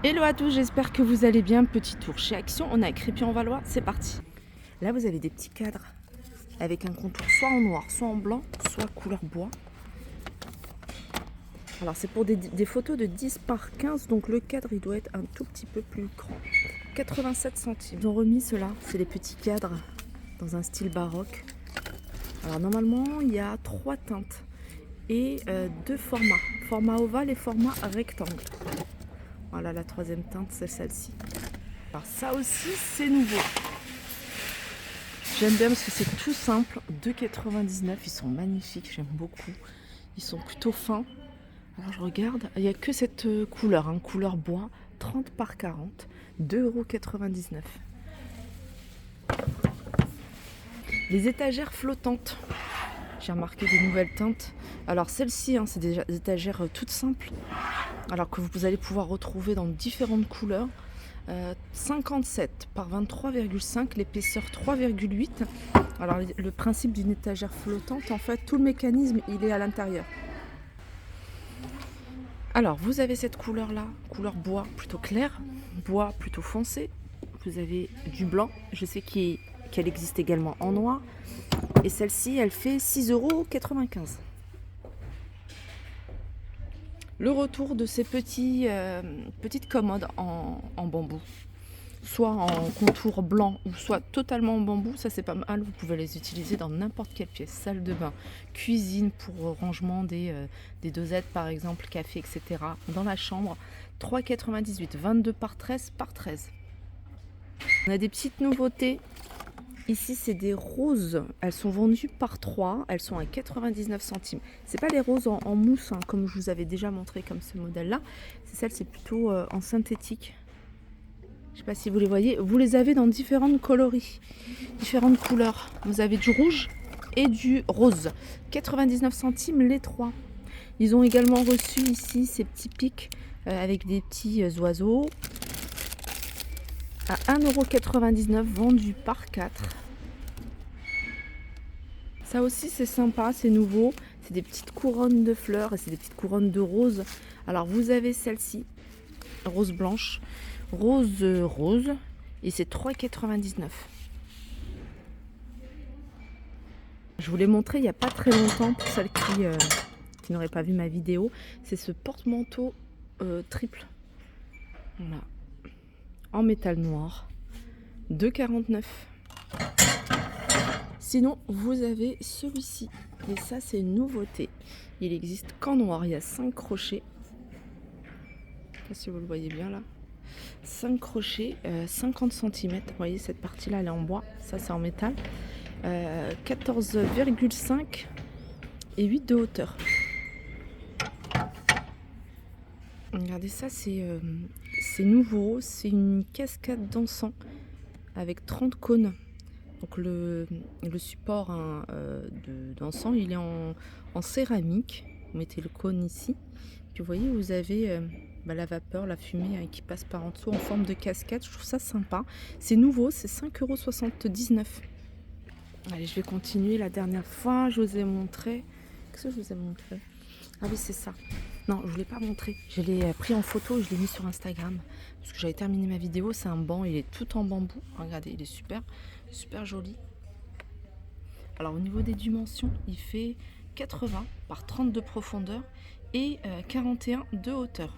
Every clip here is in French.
Hello à tous, j'espère que vous allez bien. Petit tour chez Action, on est à Crépy-en-Valois, c'est parti. Là vous avez des petits cadres avec un contour soit en noir, soit en blanc, soit couleur bois. Alors c'est pour des photos de 10 par 15, donc le cadre il doit être un tout petit peu plus grand. 87 centimes. Ils ont remis cela, c'est les petits cadres dans un style baroque. Alors normalement il y a 3 teintes et 2 formats, format ovale et format rectangle. Voilà, la troisième teinte, c'est celle-ci. Alors ça aussi, c'est nouveau. J'aime bien parce que c'est tout simple. 2,99 €, ils sont magnifiques, j'aime beaucoup. Ils sont plutôt fins. Alors je regarde, il n'y a que cette couleur, hein, couleur bois, 30 par 40, 2,99 €. Les étagères flottantes. J'ai remarqué des nouvelles teintes. Alors celle-ci, hein, c'est des étagères toutes simples. Alors que vous allez pouvoir retrouver dans différentes couleurs. 57 par 23,5, l'épaisseur 3,8. Alors le principe d'une étagère flottante, en fait, tout le mécanisme, il est à l'intérieur. Alors vous avez cette couleur-là, couleur bois plutôt clair, bois plutôt foncé. Vous avez du blanc, je sais qu'elle existe également en noir. Et celle-ci, elle fait 6,95 €. Le retour de ces petites commodes en bambou, soit en contour blanc ou soit totalement en bambou, ça c'est pas mal, vous pouvez les utiliser dans n'importe quelle pièce, salle de bain, cuisine pour rangement des dosettes par exemple, café, etc. Dans la chambre, 3,98, 22 par 13 par 13. On a des petites nouveautés. Ici, c'est des roses. Elles sont vendues par 3. Elles sont à 99 centimes. C'est pas les roses en mousse, hein, comme je vous avais déjà montré comme ce modèle-là. C'est plutôt en synthétique. Je sais pas si vous les voyez. Vous les avez dans différentes coloris, différentes couleurs. Vous avez du rouge et du rose. 99 centimes les 3. Ils ont également reçu ici ces petits pics avec des petits oiseaux. À 1,99 € vendu par 4. Ça aussi c'est sympa, c'est nouveau. C'est des petites couronnes de fleurs et c'est des petites couronnes de roses. Alors vous avez celle-ci, rose blanche, rose et c'est 3,99 €. Je vous l'ai montré il n'y a pas très longtemps pour celles qui n'auraient pas vu ma vidéo. C'est ce porte-manteau triple. Voilà. En métal noir, 2,49 €. Sinon, vous avez celui-ci. Et ça, c'est une nouveauté. Il existe qu'en noir. Il y a 5 crochets. Je ne sais pas si vous le voyez bien là. 5 crochets, 50 cm. Vous voyez, cette partie-là, elle est en bois. Ça, c'est en métal. 14,5 et 8 de hauteur. Regardez ça, c'est nouveau. C'est une cascade d'encens avec 30 cônes. Donc le support d'encens, il est en céramique. Vous mettez le cône ici. Puis vous voyez, vous avez la vapeur, la fumée qui passe par en dessous en forme de cascade. Je trouve ça sympa. C'est nouveau, c'est 5,79 €. Allez, je vais continuer. La dernière fois, je vous ai montré... Qu'est-ce que je vous ai montré? Ah oui, c'est ça. Non, je ne vous l'ai pas montré. Je l'ai pris en photo et je l'ai mis sur Instagram. Parce que j'avais terminé ma vidéo. C'est un banc, il est tout en bambou. Regardez, il est super, super joli. Alors au niveau des dimensions, il fait 80 par 30 de profondeur et 41 de hauteur.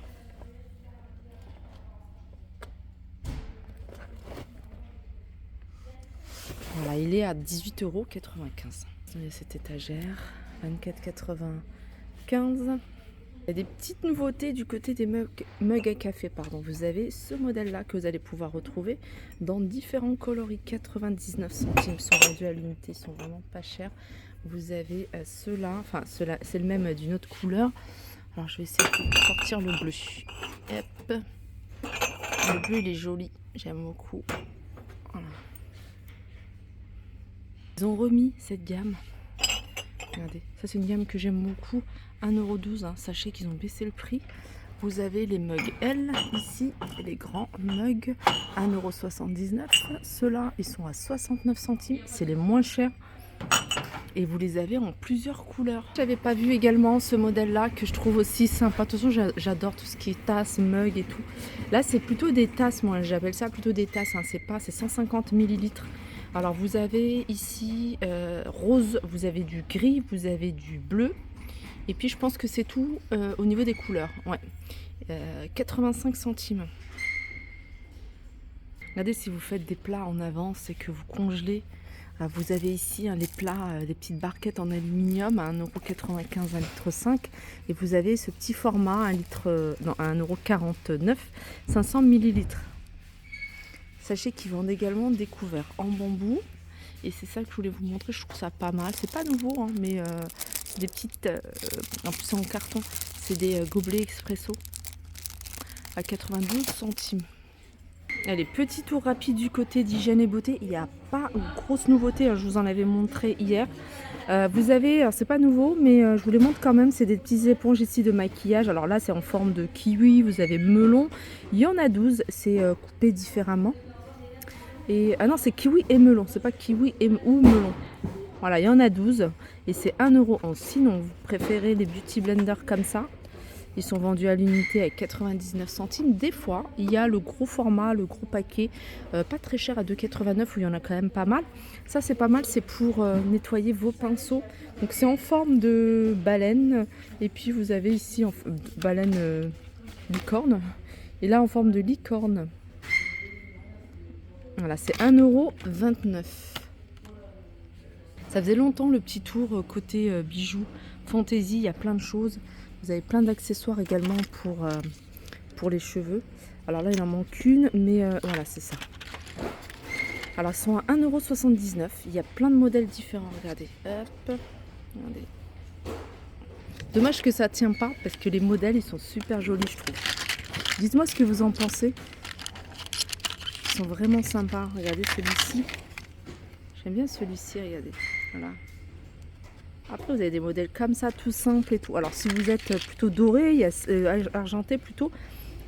Voilà, il est à 18,95 €. Il y a cette étagère, 24,95 €. Il y a des petites nouveautés du côté des mugs à café. Vous avez ce modèle-là que vous allez pouvoir retrouver dans différents coloris. 99 centimes, sont vendus à l'unité, ils sont vraiment pas chers. Vous avez ceux-là, enfin ceux-là, c'est le même d'une autre couleur. Alors je vais essayer de sortir le bleu. Hop. Le bleu, il est joli, j'aime beaucoup. Voilà. Ils ont remis cette gamme. Regardez, ça c'est une gamme que j'aime beaucoup, 1,12 €, hein. Sachez qu'ils ont baissé le prix. Vous avez les mugs L ici, et les grands mugs, 1,79 €. Ceux-là, ils sont à 69 centimes, c'est les moins chers. et vous les avez en plusieurs couleurs. J'avais pas vu également ce modèle là que je trouve aussi sympa. De toute façon j'adore tout ce qui est tasses, mugs et tout. Là c'est plutôt des tasses, moi j'appelle ça plutôt des tasses, hein. C'est 150 millilitres. Alors vous avez ici rose, vous avez du gris, vous avez du bleu. Et puis je pense que c'est tout au niveau des couleurs. Ouais. 85 centimes. Regardez, si vous faites des plats en avance et que vous congelez, vous avez ici les plats, des petites barquettes en aluminium à 1,95 €, 1,5 litre. Et vous avez ce petit format, 1,49 €, 500 millilitres. Sachez qu'ils vendent également des couverts en bambou. Et c'est ça que je voulais vous montrer, je trouve ça pas mal. C'est pas nouveau, hein, mais c'est des petites... en plus c'est en carton, c'est des gobelets expresso à 92 centimes. Allez, petit tour rapide du côté d'hygiène et beauté. Il n'y a pas une grosse nouveauté, hein, je vous en avais montré hier. Vous avez, c'est pas nouveau, mais je vous les montre quand même, c'est des petites éponges ici de maquillage. Alors là, c'est en forme de kiwi, vous avez melon. Il y en a 12, c'est coupé différemment. Et, ah non, c'est kiwi et melon, c'est pas kiwi ou melon. Voilà, il y en a 12 et c'est 1 € en. Sinon, vous préférez les beauty blenders comme ça. Ils sont vendus à l'unité à 99 centimes. Des fois, il y a le gros format, le gros paquet, pas très cher à 2,89 € où il y en a quand même pas mal. Ça, c'est pas mal, c'est pour nettoyer vos pinceaux. Donc, c'est en forme de baleine. Et puis, vous avez ici en baleine licorne. Et là, en forme de licorne. Voilà, c'est 1,29 €. Ça faisait longtemps le petit tour côté bijoux, fantaisie, il y a plein de choses. Vous avez plein d'accessoires également pour les cheveux. Alors là, il en manque une, mais voilà, c'est ça. Alors, ils sont à 1,79 €. Il y a plein de modèles différents. Regardez. Hop. Regardez. Dommage que ça ne tient pas, parce que les modèles, ils sont super jolis, je trouve. Dites-moi ce que vous en pensez. Ils sont vraiment sympas. Regardez celui-ci. J'aime bien celui-ci, regardez. Voilà. Après, vous avez des modèles comme ça, tout simple et tout. Alors, si vous êtes plutôt doré, il y a argenté plutôt,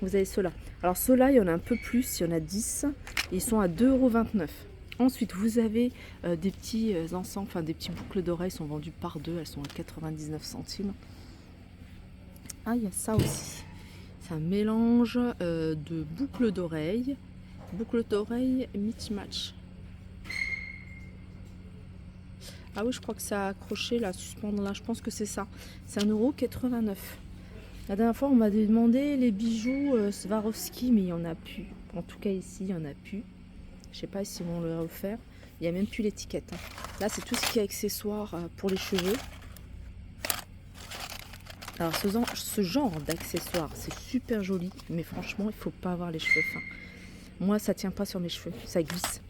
vous avez ceux-là. Alors, ceux-là, il y en a un peu plus, il y en a 10. Ils sont à 2,29 €. Ensuite, vous avez des petits encens, enfin des petits boucles d'oreilles, sont vendus par deux. Elles sont à 99 centimes. Ah, il y a ça aussi. C'est un mélange de boucles d'oreilles. Boucles d'oreilles match. Ah oui, je crois que ça a accroché là, suspendre là, je pense que c'est ça. C'est 1,89 €. La dernière fois, on m'a demandé les bijoux Swarovski, mais il n'y en a plus. En tout cas, ici, il n'y en a plus. Je sais pas si on le refaire. Il n'y a même plus l'étiquette. Hein. Là, c'est tout ce qui est accessoires pour les cheveux. Alors, ce genre d'accessoires, c'est super joli, mais franchement, il ne faut pas avoir les cheveux fins. Moi, ça tient pas sur mes cheveux, ça glisse.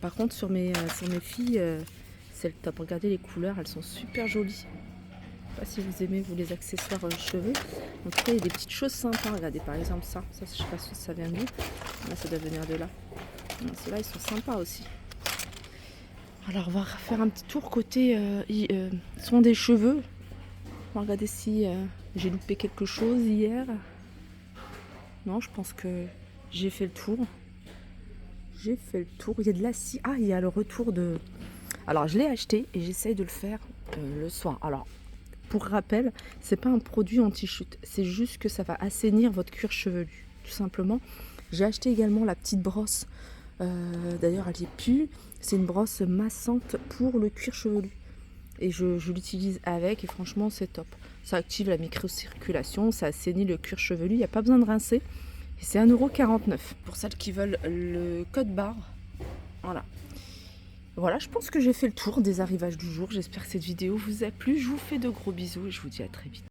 Par contre, sur mes filles, c'est le top. Regardez les couleurs, elles sont super jolies. Je sais pas si vous aimez, vous, les accessoires cheveux. En tout cas, il y a des petites choses sympas. Regardez, par exemple, ça. Ça, je sais pas si ça vient d'où. Là, ça doit venir de là. Ceux-là, ils sont sympas aussi. Alors, on va faire un petit tour côté soin des cheveux. On va regarder si j'ai loupé quelque chose hier. Non, je pense que j'ai fait le tour. J'ai fait le tour. Il y a de la scie. Ah, il y a le retour de... Alors, je l'ai acheté et j'essaye de le faire le soir. Alors, pour rappel, c'est pas un produit anti-chute. C'est juste que ça va assainir votre cuir chevelu, tout simplement. J'ai acheté également la petite brosse. D'ailleurs, elle y est plus. C'est une brosse massante pour le cuir chevelu. Et je l'utilise avec et franchement, c'est top. Ça active la microcirculation, ça assainit le cuir chevelu. Il n'y a pas besoin de rincer. Et c'est 1,49 € pour celles qui veulent le code barre. Voilà. Voilà, je pense que j'ai fait le tour des arrivages du jour. J'espère que cette vidéo vous a plu. Je vous fais de gros bisous et je vous dis à très vite.